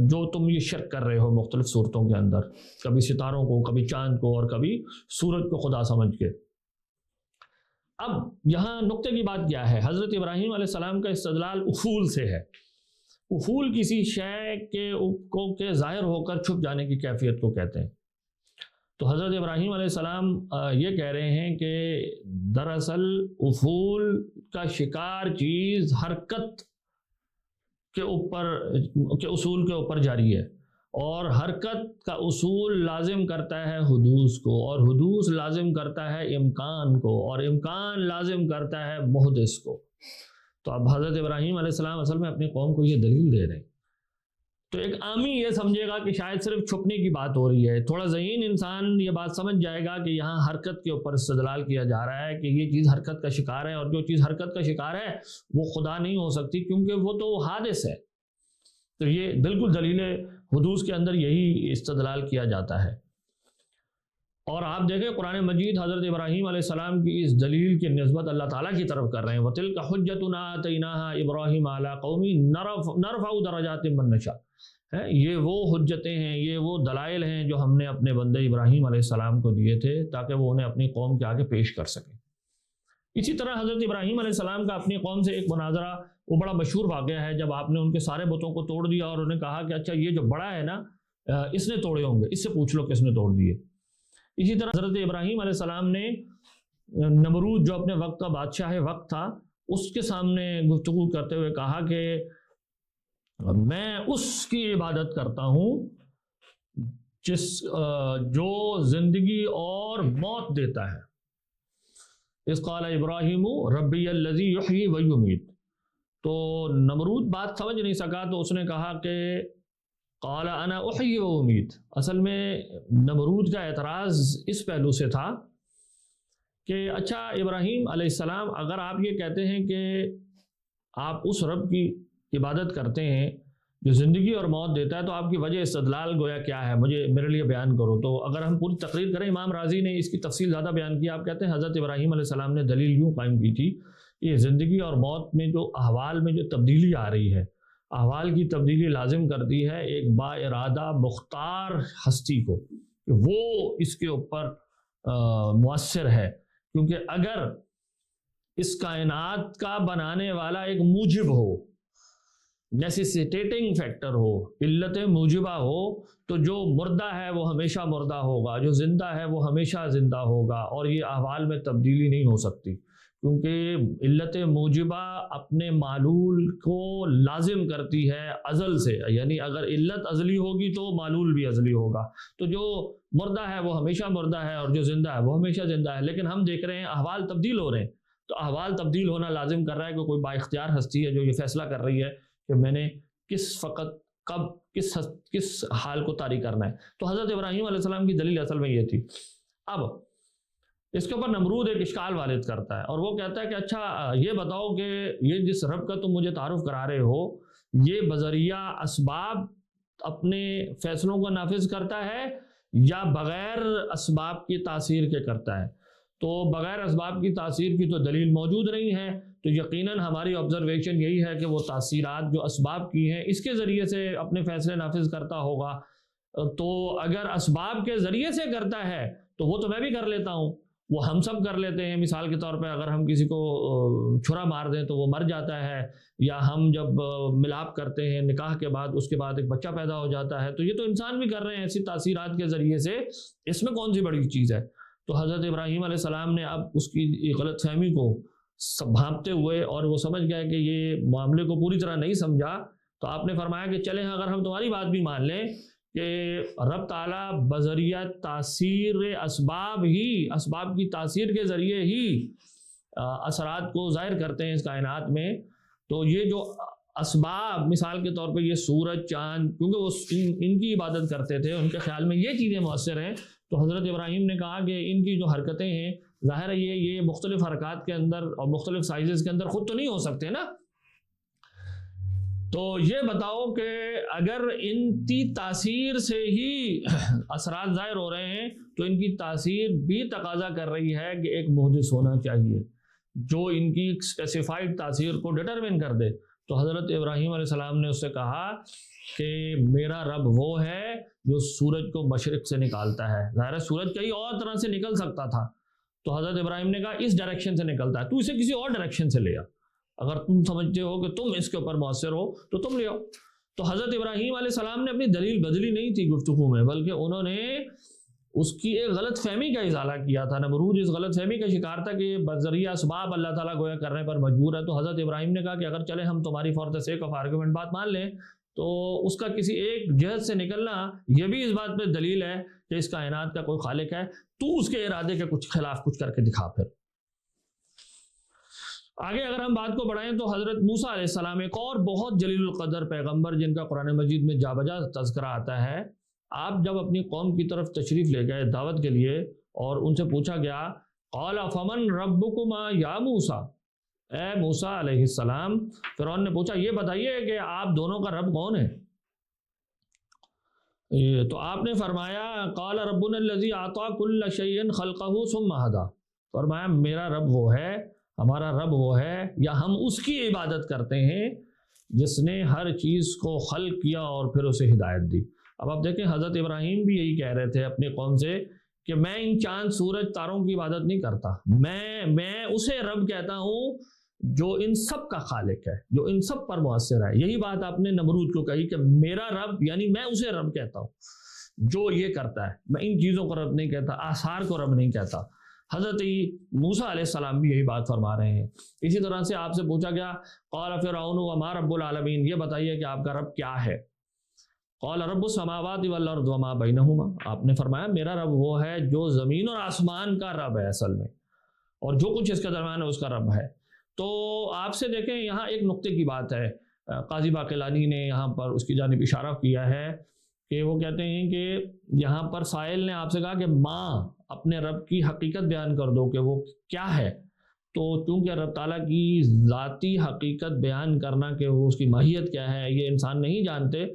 جو تم یہ شرک کر رہے ہو مختلف صورتوں کے اندر، کبھی ستاروں کو، کبھی چاند کو اور کبھی سورج کو خدا سمجھ کے۔ اب یہاں نقطے کی بات کیا ہے؟ حضرت ابراہیم علیہ السلام کا استدلال افول سے ہے۔ افول کسی شے کے ظاہر ہو کر چھپ جانے کی کیفیت کو کہتے ہیں۔ تو حضرت ابراہیم علیہ السلام یہ کہہ رہے ہیں کہ دراصل افول کا شکار چیز حرکت کے اوپر کے اصول کے اوپر جاری ہے، اور حرکت کا اصول لازم کرتا ہے حدوث کو، اور حدوث لازم کرتا ہے امکان کو، اور امکان لازم کرتا ہے محدث کو۔ تو اب حضرت ابراہیم علیہ السلام اصل میں اپنی قوم کو یہ دلیل دے رہے ہیں۔ تو ایک عامی یہ سمجھے گا کہ شاید صرف چھپنے کی بات ہو رہی ہے، تھوڑا ذہین انسان یہ بات سمجھ جائے گا کہ یہاں حرکت کے اوپر استدلال کیا جا رہا ہے کہ یہ چیز حرکت کا شکار ہے، اور جو چیز حرکت کا شکار ہے وہ خدا نہیں ہو سکتی کیونکہ وہ تو حادث ہے۔ تو یہ بالکل دلیل حدوث کے اندر یہی استدلال کیا جاتا ہے۔ اور آپ دیکھیں قرآن مجید حضرت ابراہیم علیہ السلام کی اس دلیل کی نسبت اللہ تعالیٰ کی طرف کر رہے ہیں۔ وَتِلْكَ حُجَّتُنَا آتَيْنَاهَا إِبْرَاهِيمَ عَلَىٰ قَوْمِهِ نَرْفَعُ دَرَجَاتٍ مَن نَّشَاءُ، یہ وہ حجتیں ہیں، یہ وہ دلائل ہیں جو ہم نے اپنے بندے ابراہیم علیہ السلام کو دیے تھے تاکہ وہ انہیں اپنی قوم کے آگے پیش کر سکیں۔ اسی طرح حضرت ابراہیم علیہ السلام کا اپنی قوم سے ایک مناظرہ، وہ بڑا مشہور واقعہ ہے جب آپ نے ان کے سارے بتوں کو توڑ دیا اور انہیں کہا کہ اچھا یہ جو بڑا ہے نا اس نے توڑے ہوں گے، اس سے پوچھ لو کس نے توڑ دیے۔ اسی طرح حضرت ابراہیم علیہ السلام نے نمرود جو اپنے وقت کا بادشاہ وقت تھا اس کے سامنے گفتگو کرتے ہوئے کہا کہ میں اس کی عبادت کرتا ہوں جو زندگی اور موت دیتا ہے۔ اذ قال ابراہیم ربی الذی یحیی و یمیت، تو نمرود بات سمجھ نہیں سکا تو اس نے کہا کہ قال انا احیی و امیت۔ اصل میں نمرود کا اعتراض اس پہلو سے تھا کہ اچھا ابراہیم علیہ السلام، اگر آپ یہ کہتے ہیں کہ آپ اس رب کی عبادت کرتے ہیں جو زندگی اور موت دیتا ہے، تو آپ کی وجہ استدلال گویا کیا ہے، میرے لیے بیان کرو۔ تو اگر ہم پوری تقریر کریں، امام رازی نے اس کی تفصیل زیادہ بیان کی۔ آپ کہتے ہیں حضرت ابراہیم علیہ السلام نے دلیل یوں قائم کی تھی کہ زندگی اور موت میں جو احوال میں جو تبدیلی آ رہی ہے، احوال کی تبدیلی لازم کرتی ہے ایک با ارادہ مختار ہستی کو، کہ وہ اس کے اوپر مؤثر ہے، کیونکہ اگر اس کائنات کا بنانے والا ایک موجب ہو، نیسیسیٹیٹنگ فیکٹر ہو، علت موجبہ ہو، تو جو مردہ ہے وہ ہمیشہ مردہ ہوگا، جو زندہ ہے وہ ہمیشہ زندہ ہوگا، اور یہ احوال میں تبدیلی نہیں ہو سکتی، کیونکہ علت موجبہ اپنے معلول کو لازم کرتی ہے ازل سے، یعنی اگر علت ازلی ہوگی تو معلول بھی ازلی ہوگا، تو جو مردہ ہے وہ ہمیشہ مردہ ہے، اور جو زندہ ہے وہ ہمیشہ زندہ ہے۔ لیکن ہم دیکھ رہے ہیں احوال تبدیل ہو رہے ہیں، تو احوال تبدیل ہونا لازم کر رہا ہے کہ کوئی با اختیار ہستی ہے جو یہ فیصلہ کر رہی ہے کہ میں نے کس وقت، کب، کس حال کو طاری کرنا ہے۔ تو حضرت ابراہیم علیہ السلام کی دلیل اصل میں یہ تھی۔ اب اس کے اوپر نمرود ایک اشکال وارد کرتا ہے، اور وہ کہتا ہے کہ اچھا یہ بتاؤ کہ یہ جس رب کا تم مجھے تعارف کرا رہے ہو، یہ بذریعہ اسباب اپنے فیصلوں کو نافذ کرتا ہے یا بغیر اسباب کی تاثیر کے کرتا ہے؟ تو بغیر اسباب کی تاثیر کی تو دلیل موجود نہیں ہے، تو یقیناً ہماری آبزرویشن یہی ہے کہ وہ تاثیرات جو اسباب کی ہیں اس کے ذریعے سے اپنے فیصلے نافذ کرتا ہوگا۔ تو اگر اسباب کے ذریعے سے کرتا ہے تو وہ تو میں بھی کر لیتا ہوں، وہ ہم سب کر لیتے ہیں۔ مثال کے طور پہ اگر ہم کسی کو چھرا مار دیں تو وہ مر جاتا ہے، یا ہم جب ملاپ کرتے ہیں نکاح کے بعد، اس کے بعد ایک بچہ پیدا ہو جاتا ہے، تو یہ تو انسان بھی کر رہے ہیں ایسی تاثیرات کے ذریعے سے، اس میں کون سی بڑی چیز ہے؟ تو حضرت ابراہیم علیہ السلام نے اب اس کی غلط فہمی کو بھانپتے ہوئے، اور وہ سمجھ گئے کہ یہ معاملے کو پوری طرح نہیں سمجھا، تو آپ نے فرمایا کہ چلیں اگر ہم تمہاری بات بھی مان لیں کہ رب تعالیٰ بذریعہ تاثیر اسباب ہی، اسباب کی تاثیر کے ذریعے ہی اثرات کو ظاہر کرتے ہیں اس کائنات میں، تو یہ جو اسباب، مثال کے طور پہ یہ سورج، چاند، کیونکہ وہ ان کی عبادت کرتے تھے، ان کے خیال میں یہ چیزیں مؤثر ہیں، تو حضرت ابراہیم نے کہا کہ ان کی جو حرکتیں ہیں، ظاہر ہے یہ مختلف حرکات کے اندر اور مختلف سائزز کے اندر خود تو نہیں ہو سکتے نا، تو یہ بتاؤ کہ اگر ان کی تاثیر سے ہی اثرات ظاہر ہو رہے ہیں تو ان کی تاثیر بھی تقاضا کر رہی ہے کہ ایک محدث ہونا چاہیے جو ان کی اسپیسیفائڈ تاثیر کو ڈٹرمن کر دے۔ تو حضرت ابراہیم علیہ السلام نے اس سے کہا کہ میرا رب وہ ہے جو سورج کو مشرق سے نکالتا ہے۔ ظاہر ہے سورج کئی اور طرح سے نکل سکتا تھا، تو حضرت ابراہیم نے کہا اس ڈائریکشن سے نکلتا ہے، تو اسے کسی اور ڈائریکشن سے لے آ، اگر تم سمجھتے ہو کہ تم اس کے اوپر مؤثر ہو تو تم لے آؤ۔ تو حضرت ابراہیم علیہ السلام نے اپنی دلیل بدلی نہیں تھی گفتگو میں، بلکہ انہوں نے اس کی ایک غلط فہمی کا ازالہ کیا تھا۔ نمرود اس غلط فہمی کا شکار تھا کہ بذریعہ اسباب اللہ تعالیٰ گویا کرنے پر مجبور ہے، تو حضرت ابراہیم نے کہا کہ اگر چلے ہم تمہاری for the sake of argument بات مان لیں، تو اس کا کسی ایک جہت سے نکلنا یہ بھی اس بات پہ دلیل ہے کہ اس کائنات کا کوئی خالق ہے، تو اس کے ارادے کے کچھ خلاف کچھ کر کے دکھا۔ پھر آگے اگر ہم بات کو بڑھائیں تو حضرت موسیٰ علیہ السلام ایک اور بہت جلیل القدر پیغمبر جن کا قرآن مجید میں جا بجا تذکرہ آتا ہے، آپ جب اپنی قوم کی طرف تشریف لے گئے دعوت کے لیے اور ان سے پوچھا گیا قال فمن ربکما یا موسیٰ، اے موسیٰ علیہ السلام، فرعون نے پوچھا یہ بتائیے کہ آپ دونوں کا رب کون ہے؟ تو آپ نے فرمایا قال ربنا الذی اعطى كل شیء خلقه ثم هدى، فرمایا میرا رب وہ ہے، ہمارا رب وہ ہے، یا ہم اس کی عبادت کرتے ہیں جس نے ہر چیز کو خلق کیا اور پھر اسے ہدایت دی۔ اب آپ دیکھیں حضرت ابراہیم بھی یہی کہہ رہے تھے اپنی قوم سے کہ میں ان چاند سورج تاروں کی عبادت نہیں کرتا، میں اسے رب کہتا ہوں جو ان سب کا خالق ہے، جو ان سب پر مؤثر ہے۔ یہی بات آپ نے نمرود کو کہی کہ میرا رب، یعنی میں اسے رب کہتا ہوں جو یہ کرتا ہے، میں ان چیزوں کو رب نہیں کہتا، آثار کو رب نہیں کہتا۔ حضرت موسیٰ علیہ السلام بھی یہی بات فرما رہے ہیں۔ اسی طرح سے آپ سے پوچھا گیا قال فرعون وما رب العالمین، یہ بتائیے کہ آپ کا رب کیا ہے؟ قال رب السماوات والارض وما بینہما، آپ نے فرمایا میرا رب وہ ہے جو زمین اور آسمان کا رب ہے اصل میں، اور جو کچھ اس کے درمیان ہے اس کا رب ہے۔ تو آپ سے دیکھیں یہاں ایک نقطے کی بات ہے، قاضی باقلانی نے یہاں پر اس کی جانب اشارہ کیا ہے کہ وہ کہتے ہیں کہ یہاں پر سائل نے آپ سے کہا کہ ماں، اپنے رب کی حقیقت بیان کر دو کہ وہ کیا ہے، تو چونکہ رب تعالیٰ کی ذاتی حقیقت بیان کرنا کہ وہ اس کی ماہیت کیا ہے یہ انسان نہیں جانتے،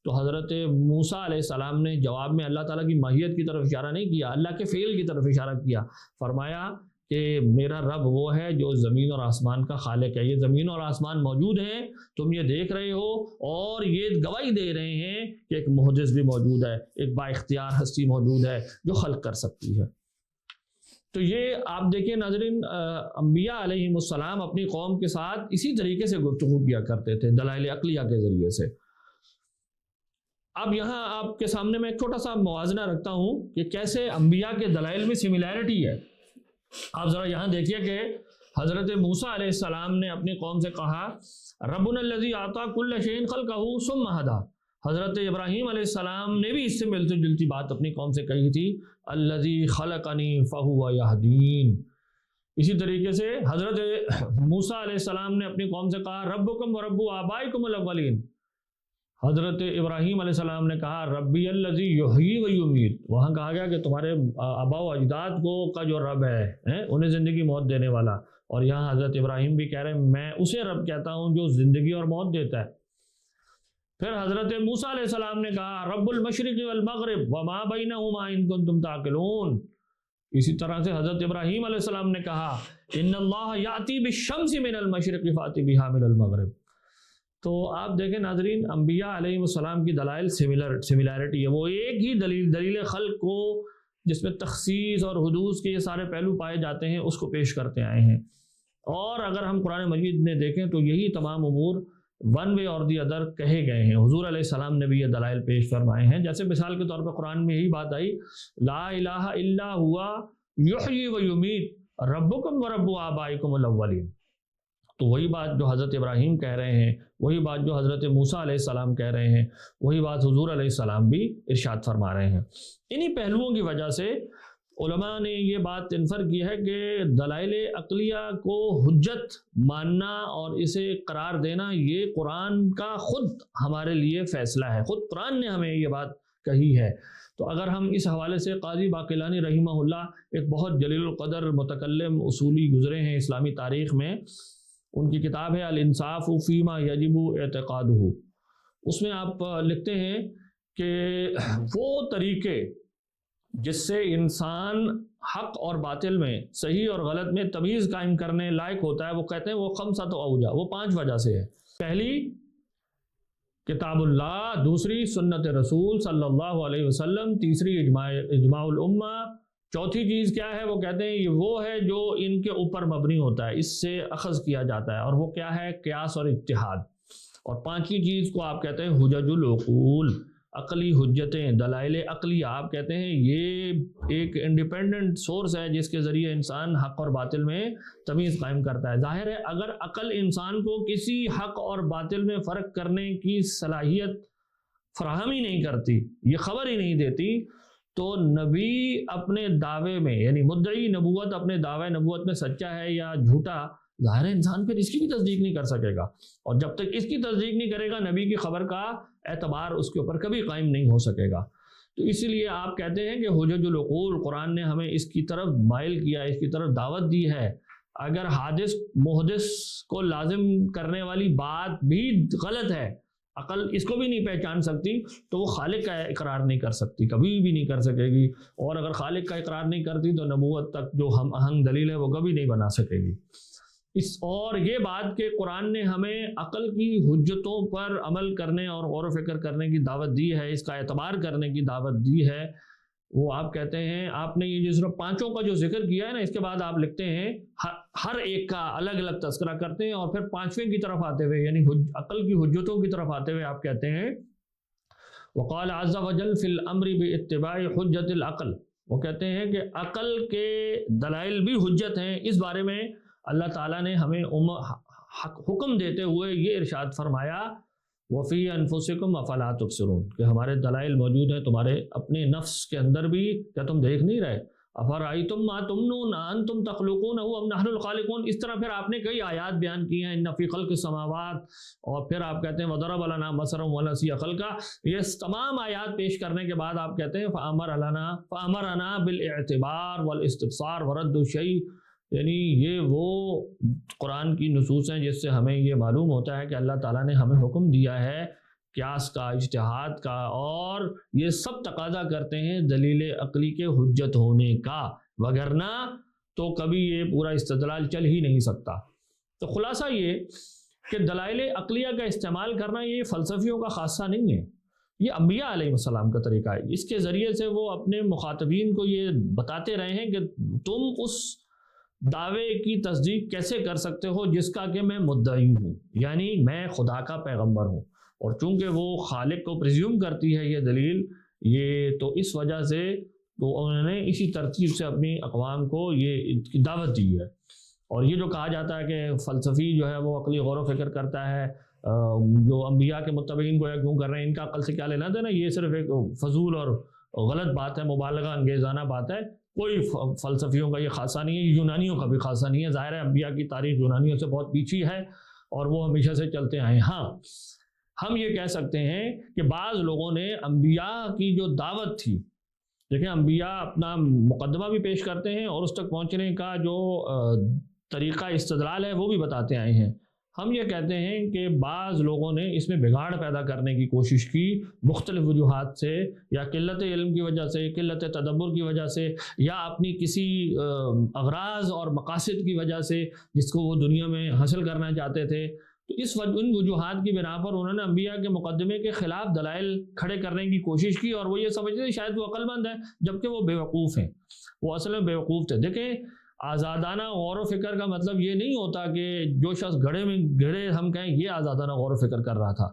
تو حضرت موسیٰ علیہ السلام نے جواب میں اللہ تعالیٰ کی ماہیت کی طرف اشارہ نہیں کیا، اللہ کے فعل کی طرف اشارہ کیا، فرمایا کہ میرا رب وہ ہے جو زمین اور آسمان کا خالق ہے، یہ زمین اور آسمان موجود ہیں، تم یہ دیکھ رہے ہو، اور یہ گواہی دے رہے ہیں کہ ایک محدث بھی موجود ہے، ایک با اختیار ہستی موجود ہے جو خلق کر سکتی ہے۔ تو یہ آپ دیکھیں ناظرین، انبیاء علیہم السلام اپنی قوم کے ساتھ اسی طریقے سے گفتگو کیا کرتے تھے دلائل عقلیہ کے ذریعے سے۔ اب یہاں آپ کے سامنے میں ایک چھوٹا سا موازنہ رکھتا ہوں کہ کیسے انبیاء کے دلائل میں سملیرٹی ہے۔ آپ ذرا یہاں دیکھیے کہ حضرت موسیٰ علیہ السلام نے اپنی قوم سے کہا ربنا الذی اعطی کل شیء خلقہ ثم ہدی۔ حضرت ابراہیم علیہ السلام نے بھی اس سے ملتی جلتی بات اپنی قوم سے کہی تھی، الذی خلقنی فہو یہدین۔ اسی طریقے سے حضرت موسیٰ علیہ السلام نے اپنی قوم سے کہا ربکم ورب آبائکم الاولین۔ حضرت ابراہیم علیہ السلام نے کہا ربی الذی یحیی و یمیت۔ وہاں کہا گیا کہ تمہارے آباء و اجداد کو کا جو رب ہے انہیں زندگی موت دینے والا، اور یہاں حضرت ابراہیم بھی کہہ رہے ہیں میں اسے رب کہتا ہوں جو زندگی اور موت دیتا ہے۔ پھر حضرت موسیٰ علیہ السلام نے کہا رب المشرق والمغرب وما بینہما ان کنتم تعقلون۔ اسی طرح سے حضرت ابراہیم علیہ السلام نے کہا ان اللہ یاتی بالشمس من المشرق فاتی بہا من المغرب۔ تو آپ دیکھیں ناظرین، انبیاء علیہ السلام کی دلائل سملیرٹی ہے، وہ ایک ہی دلیل خلق کو جس میں تخصیص اور حدوث کے یہ سارے پہلو پائے جاتے ہیں اس کو پیش کرتے آئے ہیں۔ اور اگر ہم قرآن مجید میں دیکھیں تو یہی تمام امور ون وے اور دی ادر کہے گئے ہیں، حضور علیہ السلام نے بھی یہ دلائل پیش فرمائے ہیں۔ جیسے مثال کے طور پر قرآن میں یہی بات آئی لا الہ الا ہوا یحیی و یمیت ربکم و رب آبائکم الاولین۔ تو وہی بات جو حضرت ابراہیم کہہ رہے ہیں، وہی بات جو حضرت موسیٰ علیہ السلام کہہ رہے ہیں، وہی بات حضور علیہ السلام بھی ارشاد فرما رہے ہیں۔ انہی پہلوؤں کی وجہ سے علماء نے یہ بات انفر کی ہے کہ دلائل عقلیہ کو حجت ماننا اور اسے قرار دینا یہ قرآن کا خود ہمارے لیے فیصلہ ہے، خود قرآن نے ہمیں یہ بات کہی ہے۔ تو اگر ہم اس حوالے سے قاضی باقلانی رحمہ اللہ ایک بہت جلیل القدر متکلم اصولی گزرے ہیں اسلامی تاریخ میں، ان کی کتاب ہے الانصاف فیما یجب اعتقادہ، اس میں آپ لکھتے ہیں کہ وہ طریقے جس سے انسان حق اور باطل میں، صحیح اور غلط میں تمیز قائم کرنے لائق ہوتا ہے، وہ کہتے ہیں وہ خمسۃ اوجہ، وہ 5 وجہ سے ہے۔ پہلی کتاب اللہ، دوسری سنت رسول صلی اللہ علیہ وسلم، تیسری اجماع الامہ، چوتھی چیز کیا ہے وہ کہتے ہیں یہ وہ ہے جو ان کے اوپر مبنی ہوتا ہے، اس سے اخذ کیا جاتا ہے، اور وہ کیا ہے قیاس اور اجتہاد، اور پانچویں چیز کو آپ کہتے ہیں حجج العقول، عقلی حجتیں، دلائل عقلیہ۔ آپ کہتے ہیں یہ ایک انڈیپینڈنٹ سورس ہے جس کے ذریعے انسان حق اور باطل میں تمیز قائم کرتا ہے۔ ظاہر ہے اگر عقل انسان کو کسی حق اور باطل میں فرق کرنے کی صلاحیت فراہم ہی نہیں کرتی، یہ خبر ہی نہیں دیتی، تو نبی اپنے دعوے میں، یعنی مدعی نبوت اپنے دعوے نبوت میں سچا ہے یا جھوٹا، ظاہر ہے انسان پھر اس کی بھی تصدیق نہیں کر سکے گا، اور جب تک اس کی تصدیق نہیں کرے گا نبی کی خبر کا اعتبار اس کے اوپر کبھی قائم نہیں ہو سکے گا۔ تو اسی لیے آپ کہتے ہیں کہ حجج العقول، قرآن نے ہمیں اس کی طرف مائل کیا، اس کی طرف دعوت دی ہے۔ اگر حادث محدث کو لازم کرنے والی بات بھی غلط ہے، عقل اس کو بھی نہیں پہچان سکتی، تو وہ خالق کا اقرار نہیں کر سکتی، کبھی بھی نہیں کر سکے گی، اور اگر خالق کا اقرار نہیں کرتی تو نبوت تک جو ہم آہنگ دلیل ہے وہ کبھی نہیں بنا سکے گی۔ اور یہ بات کہ قرآن نے ہمیں عقل کی حجتوں پر عمل کرنے اور غور و فکر کرنے کی دعوت دی ہے، اس کا اعتبار کرنے کی دعوت دی ہے، وہ آپ کہتے ہیں، آپ نے یہ جو پانچوں کا جو ذکر کیا ہے نا، اس کے بعد آپ لکھتے ہیں ہر ایک کا الگ الگ تذکرہ کرتے ہیں، اور پھر پانچویں کی طرف آتے ہوئے یعنی عقل کی حجتوں کی طرف آتے ہوئے آپ کہتے ہیں وقال عز وجل فی الامر باتباع حجت العقل، وہ کہتے ہیں کہ عقل کے دلائل بھی حجت ہیں۔ اس بارے میں اللہ تعالیٰ نے ہمیں حکم دیتے ہوئے یہ ارشاد فرمایا وفی انفسکم افلا تبصرون، کہ ہمارے دلائل موجود ہیں تمہارے اپنے نفس کے اندر بھی، کیا تم دیکھ نہیں رہے؟ افرأیتم ما تمنون انتم تخلقونہ ام نحن الخالقون، اس طرح پھر آپ نے کئی آیات بیان کی ہیں، ان فی خلق السماوات، اور پھر آپ کہتے ہیں وضرب لنا مثلا ونسی خلقہ، یہ تمام آیات پیش کرنے کے بعد آپ کہتے ہیں فامرنا بالاعتبار والاستبصار ورد الشیء، یعنی یہ وہ قرآن کی نصوص ہیں جس سے ہمیں یہ معلوم ہوتا ہے کہ اللہ تعالیٰ نے ہمیں حکم دیا ہے قیاس کا، اجتہاد کا، اور یہ سب تقاضا کرتے ہیں دلیل عقلی کے حجت ہونے کا، وگرنہ تو کبھی یہ پورا استدلال چل ہی نہیں سکتا۔ تو خلاصہ یہ کہ دلائل عقلیہ کا استعمال کرنا یہ فلسفیوں کا خاصہ نہیں ہے، یہ انبیاء علیہ السلام کا طریقہ ہے۔ اس کے ذریعے سے وہ اپنے مخاطبین کو یہ بتاتے رہے ہیں کہ تم اس دعوے کی تصدیق کیسے کر سکتے ہو جس کا کہ میں مدعی ہوں، یعنی میں خدا کا پیغمبر ہوں، اور چونکہ وہ خالق کو پریزیوم کرتی ہے یہ دلیل، یہ تو اس وجہ سے تو انہوں نے اسی ترتیب سے اپنی اقوام کو یہ دعوت دی ہے۔ اور یہ جو کہا جاتا ہے کہ فلسفی جو ہے وہ عقلی غور و فکر کرتا ہے، جو انبیاء کے متبعین کو کیوں کر رہے ہیں، ان کا عقل سے کیا لینا دینا، یہ صرف ایک فضول اور غلط بات ہے، مبالغہ انگیزانہ بات ہے، کوئی فلسفیوں کا یہ خاصہ نہیں ہے، یونانیوں کا بھی خاصہ نہیں ہے۔ ظاہر ہے انبیاء کی تاریخ یونانیوں سے بہت پیچھے ہے اور وہ ہمیشہ سے چلتے آئے ہیں۔ ہاں ہم یہ کہہ سکتے ہیں کہ بعض لوگوں نے انبیاء کی جو دعوت تھی، دیکھیں انبیاء اپنا مقدمہ بھی پیش کرتے ہیں اور اس تک پہنچنے کا جو طریقہ استدلال ہے وہ بھی بتاتے آئے ہیں۔ ہم یہ کہتے ہیں کہ بعض لوگوں نے اس میں بگاڑ پیدا کرنے کی کوشش کی مختلف وجوہات سے، یا قلت علم کی وجہ سے، قلت تدبر کی وجہ سے، یا اپنی کسی اغراض اور مقاصد کی وجہ سے جس کو وہ دنیا میں حاصل کرنا چاہتے تھے۔ تو ان وجوہات کی بنا پر انہوں نے انبیاء کے مقدمے کے خلاف دلائل کھڑے کرنے کی کوشش کی، اور وہ یہ سمجھتے تھے شاید وہ عقل مند ہیں جبکہ وہ بیوقوف ہیں، وہ اصل میں بیوقوف تھے۔ دیکھیں آزادانہ غور و فکر کا مطلب یہ نہیں ہوتا کہ جو شخص گھڑے ہم کہیں یہ آزادانہ غور و فکر کر رہا تھا،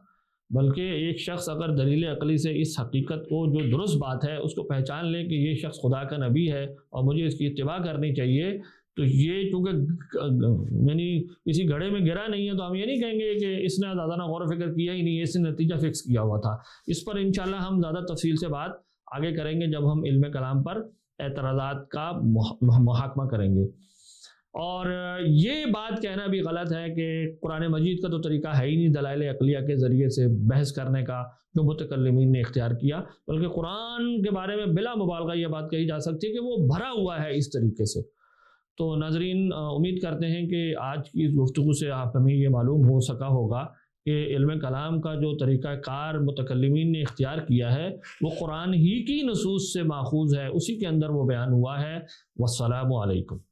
بلکہ ایک شخص اگر دلیل عقلی سے اس حقیقت کو جو درست بات ہے اس کو پہچان لے کہ یہ شخص خدا کا نبی ہے اور مجھے اس کی اتباع کرنی چاہیے، تو یہ چونکہ یعنی کسی گھڑے میں گرا نہیں ہے تو ہم یہ نہیں کہیں گے کہ اس نے آزادانہ غور و فکر کیا ہی نہیں، اس نے نتیجہ فکس کیا ہوا تھا۔ اس پر انشاءاللہ ہم زیادہ تفصیل سے بات آگے کریں گے جب ہم علم کلام پر اعتراضات کا محاکمہ کریں گے۔ اور یہ بات کہنا بھی غلط ہے کہ قرآن مجید کا تو طریقہ ہے ہی نہیں دلائل عقلیہ کے ذریعے سے بحث کرنے کا جو متکلمین نے اختیار کیا، بلکہ قرآن کے بارے میں بلا مبالغہ یہ بات کہی جا سکتی ہے کہ وہ بھرا ہوا ہے اس طریقے سے۔ تو ناظرین امید کرتے ہیں کہ آج کی اس گفتگو سے آپ ہمیں یہ معلوم ہو سکا ہوگا کہ علم کلام کا جو طریقہ کار متکلمین نے اختیار کیا ہے وہ قرآن ہی کی نصوص سے ماخوذ ہے، اسی کے اندر وہ بیان ہوا ہے۔ والسلام علیکم۔